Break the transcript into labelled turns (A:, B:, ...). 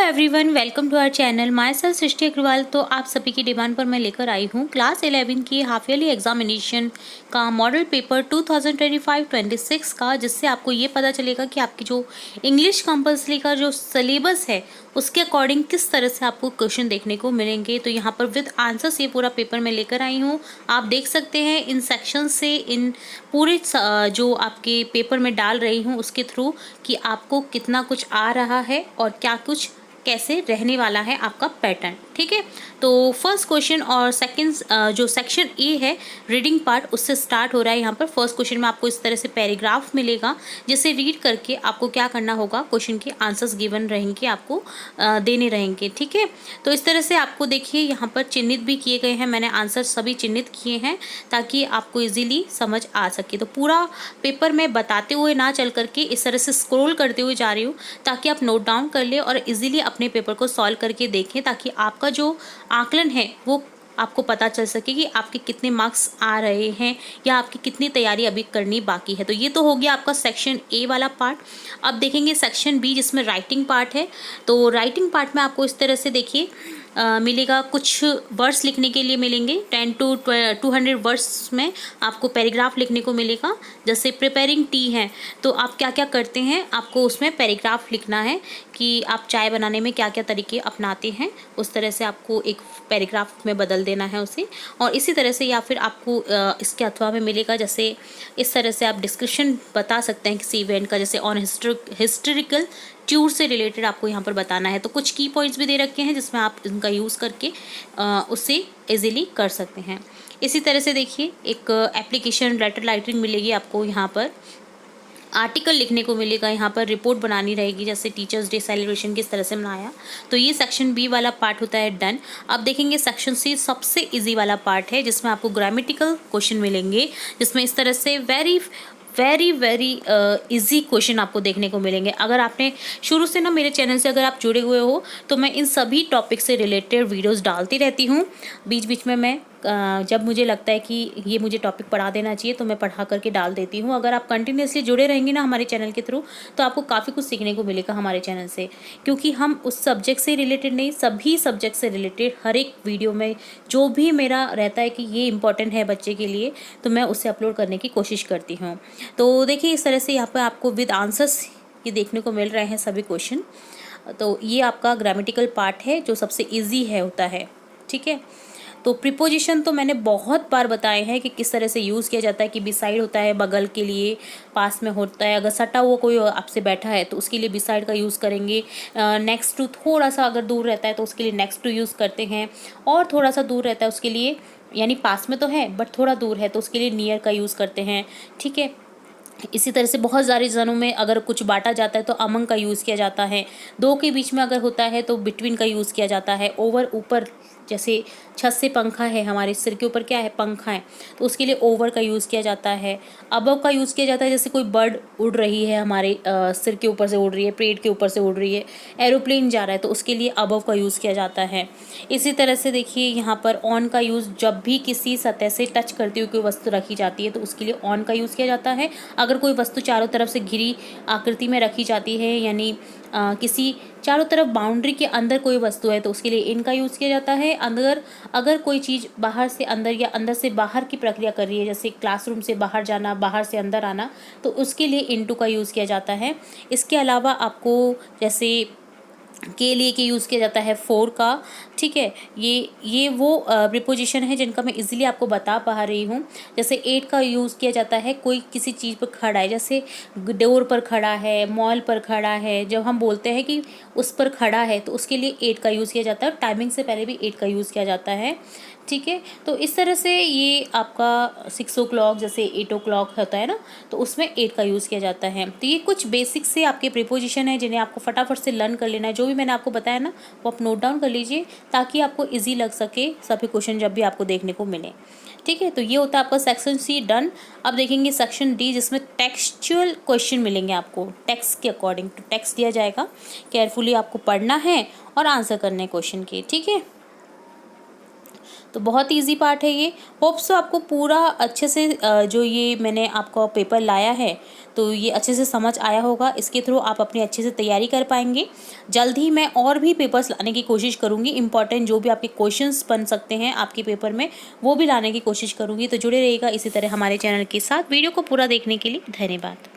A: Everyone, welcome to our channel. Myself Srishti Agarwal. तो आप सभी की डिमांड पर मैं लेकर आई हूँ क्लास 11 की हाफ ईयरली एग्जामिनेशन का मॉडल पेपर 2025-26 का, जिससे आपको ये पता चलेगा कि आपकी जो इंग्लिश कंपल्सरी का जो सिलेबस है उसके अकॉर्डिंग किस तरह से आपको क्वेश्चन देखने को मिलेंगे। तो यहाँ पर विद आंसर्स ये पूरा पेपर मैं लेकर आई हूँ। आप देख सकते हैं इन सेक्शन से, इन पूरे जो आपके पेपर में डाल रही हूँ उसके थ्रू कि आपको कितना कुछ आ रहा है और क्या कुछ कैसे रहने वाला है आपका पैटर्न। ठीक है, तो फर्स्ट क्वेश्चन और सेकंड जो सेक्शन ए है रीडिंग पार्ट, उससे स्टार्ट हो रहा है। यहाँ पर फर्स्ट क्वेश्चन में आपको इस तरह से पैराग्राफ मिलेगा, जिसे रीड करके आपको क्या करना होगा, क्वेश्चन के आंसर्स गिवन रहेंगे, आपको देने रहेंगे। ठीक है, तो इस तरह से आपको देखिए यहाँ पर चिन्हित भी किए गए हैं, मैंने आंसर सभी चिन्हित किए हैं ताकि आपको इजीली समझ आ सके। तो पूरा पेपर में बताते हुए ना चल करके इस तरह से स्क्रॉल करते हुए जा रही हूँ ताकि आप नोट डाउन कर ले और इजीली अपने पेपर को सॉल्व करके देखें, ताकि आपका जो आकलन है वो आपको पता चल सके कि आपके कितने मार्क्स आ रहे हैं या आपकी कितनी तैयारी अभी करनी बाकी है। तो ये तो हो गया आपका सेक्शन ए वाला पार्ट। अब देखेंगे सेक्शन बी, जिसमें राइटिंग पार्ट है। तो राइटिंग पार्ट में आपको इस तरह से देखिए मिलेगा, कुछ वर्ड्स लिखने के लिए मिलेंगे। 10 to 200 वर्ड्स में आपको पैराग्राफ लिखने को मिलेगा। जैसे प्रिपेयरिंग टी है तो आप क्या क्या करते हैं, आपको उसमें पैराग्राफ लिखना है कि आप चाय बनाने में क्या क्या तरीके अपनाते हैं, उस तरह से आपको एक पैराग्राफ में बदल देना है उसे। और इसी तरह से या फिर आपको इसके अथवा में मिलेगा, जैसे इस तरह से आप डिस्क्रिप्शन बता सकते हैं किसी इवेंट का, जैसे ऑन हिस्टोरिकल ट्यूर से रिलेटेड आपको यहाँ पर बताना है। तो कुछ की पॉइंट्स भी दे रखे हैं जिसमें आप इनका यूज़ करके उससे इजीली कर सकते हैं। इसी तरह से देखिए एक एप्लीकेशन लेटर राइटिंग मिलेगी आपको, यहाँ पर आर्टिकल लिखने को मिलेगा, यहाँ पर रिपोर्ट बनानी रहेगी, जैसे टीचर्स डे सेलिब्रेशन किस तरह से मनाया। तो ये सेक्शन बी वाला पार्ट होता है डन। अब देखेंगे सेक्शन सी, सबसे इजी वाला पार्ट है, जिसमें आपको ग्रामेटिकल क्वेश्चन मिलेंगे, जिसमें इस तरह से वेरी इजी क्वेश्चन आपको देखने को मिलेंगे। अगर आपने शुरू से ना मेरे चैनल से अगर आप जुड़े हुए हो तो मैं इन सभी टॉपिक से रिलेटेड वीडियोस डालती रहती हूँ। बीच बीच में मैं जब मुझे लगता है कि ये मुझे टॉपिक पढ़ा देना चाहिए तो मैं पढ़ा करके डाल देती हूँ। अगर आप कंटिन्यूसली जुड़े रहेंगे ना हमारे चैनल के थ्रू तो आपको काफ़ी कुछ सीखने को मिलेगा हमारे चैनल से, क्योंकि हम उस सब्जेक्ट से रिलेटेड नहीं, सभी सब्जेक्ट से रिलेटेड हर एक वीडियो में जो भी मेरा रहता है कि ये इंपॉर्टेंट है बच्चे के लिए, तो मैं उसे अपलोड करने की कोशिश करती हूँ। तो देखिए इस तरह से यहाँ पर आपको विद आंसर्स ये देखने को मिल रहे हैं सभी क्वेश्चन। तो ये आपका ग्रामेटिकल पार्ट है जो सबसे ईजी है होता है। ठीक है, तो प्रीपोजिशन तो मैंने बहुत बार बताए हैं कि किस तरह से यूज़ किया जाता है, कि बिसाइड होता है बगल के लिए, पास में होता है, अगर सटा हुआ कोई आपसे बैठा है तो उसके लिए बिसाइड का यूज़ करेंगे। नेक्स्ट टू थोड़ा सा अगर दूर रहता है तो उसके लिए नेक्स्ट टू यूज़ करते हैं, और थोड़ा सा दूर रहता है उसके लिए, यानी पास में तो है बट थोड़ा दूर है तो उसके लिए नियर का यूज़ करते हैं। ठीक है, इसी तरह से बहुत सारे जनों में अगर कुछ बांटा जाता है तो अमंग का यूज़ किया जाता है। दो के बीच में अगर होता है तो बिटवीन का यूज़ किया जाता है। ओवर ऊपर, जैसे छत से पंखा है, हमारे सिर के ऊपर क्या है, पंखा है, तो उसके लिए ओवर का यूज़ किया जाता है। अबव का यूज़ किया जाता है, जैसे कोई बर्ड उड़ रही है हमारे सिर के ऊपर से उड़ रही है, पेड़ के ऊपर से उड़ रही है, एरोप्लेन जा रहा है तो उसके लिए अबव का यूज़ किया जाता है। इसी तरह से देखिए यहाँ पर ऑन का यूज़, जब भी किसी सतह से टच करती हुई कोई वस्तु रखी जाती है तो उसके लिए ऑन का यूज़ किया जाता है। अगर कोई वस्तु चारों तरफ से घिरी आकृति में रखी जाती है, यानी किसी चारों तरफ बाउंड्री के अंदर कोई वस्तु है तो उसके लिए इन का यूज़ किया जाता है। अगर कोई चीज़ बाहर से अंदर या अंदर से बाहर की प्रक्रिया कर रही है, जैसे क्लासरूम से बाहर जाना, बाहर से अंदर आना, तो उसके लिए इनटू का यूज़ किया जाता है। इसके अलावा आपको जैसे के लिए के यूज़ किया जाता है फोर का। ठीक है, ये वो प्रीपोजिशन है जिनका मैं इजीली आपको बता पा रही हूँ। जैसे एट का यूज़ किया जाता है, कोई किसी चीज़ पर खड़ा है, जैसे डोर पर खड़ा है, मॉल पर खड़ा है, जब हम बोलते हैं कि उस पर खड़ा है तो उसके लिए एट का यूज़ किया जाता है। टाइमिंग से पहले भी एट का यूज़ किया जाता है। ठीक है, तो इस तरह से ये आपका 6 o'clock जैसे 8 o'clock होता है ना, तो उसमें 8 का यूज़ किया जाता है। तो ये कुछ बेसिक से आपके प्रीपोजिशन है जिन्हें आपको फटाफट से लर्न कर लेना है। जो भी मैंने आपको बताया ना वो आप नोट डाउन कर लीजिए ताकि आपको ईजी लग सके सभी क्वेश्चन जब भी आपको देखने को मिले। ठीक है, तो ये होता है आपका सेक्शन सी डन। अब देखेंगे सेक्शन डी, जिसमें टेक्सचुअल क्वेश्चन मिलेंगे आपको, टेक्स्ट के अकॉर्डिंग टू टेक्स्ट दिया जाएगा। केयरफुली आपको पढ़ना है और आंसर करने क्वेश्चन के। ठीक है, तो बहुत ईजी पार्ट है ये। होप सो आपको पूरा अच्छे से जो ये मैंने आपको पेपर लाया है तो ये अच्छे से समझ आया होगा। इसके थ्रू आप अपनी अच्छे से तैयारी कर पाएंगे। जल्द ही मैं और भी पेपर्स लाने की कोशिश करूँगी। इंपॉर्टेंट जो भी आपके क्वेश्चंस बन सकते हैं आपके पेपर में वो भी लाने की कोशिश करूँगी। तो जुड़े रहिएगा इसी तरह हमारे चैनल के साथ। वीडियो को पूरा देखने के लिए धन्यवाद।